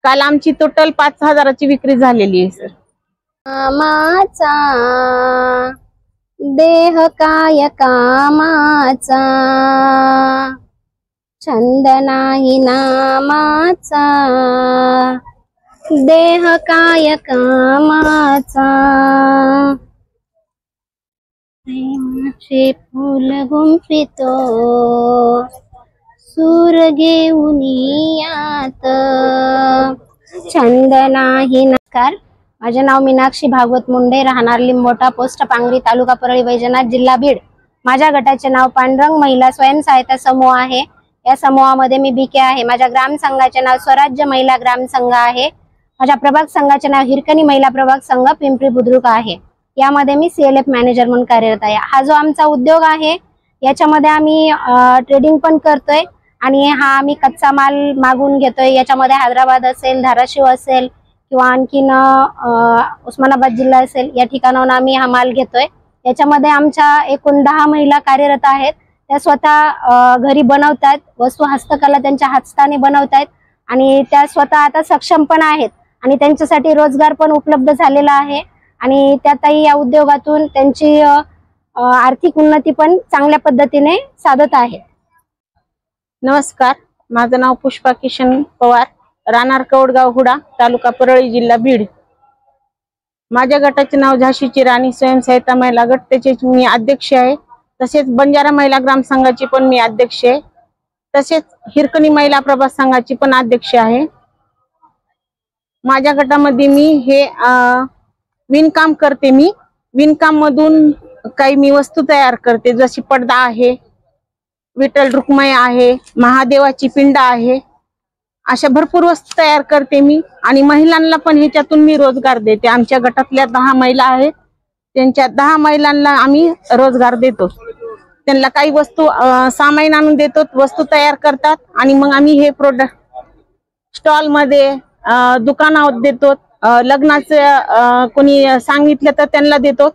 काल आमची टोटल 5,000ची विक्री झालेली आहे सर। कामाचा देह काय कामाचा, छंद नाही नामाचा, देह काय कामाचा। प्रेमाचे फूल गुंफितो सूर घेऊन यात, छंद नाही। नमस्कार, माझे नाव मीनाक्षी भागवत मुंडे, राहणार लिंबोटा, पोस्ट पांगरी, तालुका परळी वैजनाथ, जिल्हा बीड। माझ्या गटाचे नाव पांडुरंग महिला स्वयंसहायता समूह आहे। या समूहामध्ये मी बीके आहे। माझ्या ग्राम संघाचे नाव स्वराज्य महिला ग्राम संघ आहे। माझ्या प्रभाग संघाचे नाव हिरकणी महिला प्रभाग संघ पिंपरी बुद्रुक आहे। यामध्ये मी CLF मॅनेजर म्हणून कार्यरत आहे। हा जो आमचा उद्योग आहे याच्यामध्ये आम्ही ट्रेडिंग पण करतोय आणि हा आम्ही कच्चा माल मागून घेतोय। याच्यामध्ये हैदराबाद असेल, धाराशिव असेल किंवा आणखीन उस्मानाबाद जिल्हा असेल, या ठिकाणाहून आम्ही हा माल घेतोय। याच्यामध्ये आमच्या एकूण 10 महिला कार्यरत आहेत। त्या स्वतः घरी बनवतात, वस्तू हस्तकला त्यांच्या हस्ताने बनवतात आणि त्या स्वतः आता सक्षम पण आहेत आणि त्यांच्यासाठी रोजगार पण उपलब्ध झालेला आहे आणि त्यातही या उद्योगातून त्यांची आर्थिक उन्नती पण चांगल्या पद्धतीने साधत आहे। नमस्कार, माझं नाव पुष्पा किशन पवार, राहणार कवडगाव हुडा, तालुका परळी, जिल्हा बीड। माझ्या गटाचे नाव झाशीची राणी स्वयंसहायता महिला गट, त्याचे मी अध्यक्ष आहे। तसेच बंजारा महिला ग्राम संघाची पण मी अध्यक्ष आहे। तसेच हिरकणी महिला प्रभाग संघाची पण अध्यक्ष आहे। माझ्या गटामध्ये मी हे विणकाम करते। मी विणकाम मधून काही मी वस्तू तयार करते, जशी पडदा आहे, विठ्ठल रुक्माई आहे, महादेवाची पिंड आहे, अशा भरपूर वस्तू तयार करते मी आणि महिलांना पण ह्याच्यातून मी रोजगार देते। आमच्या गटातल्या 10 महिला आहेत, त्यांच्या 10 महिलांना आम्ही रोजगार देतो। त्यांना काही वस्तू सामान आणून देतो, वस्तू तयार करतात आणि मग आम्ही हे प्रोडक्ट स्टॉल मध्ये दुकानात देतो। लग्नाचं कोणी सांगितलं तर त्यांना देतो।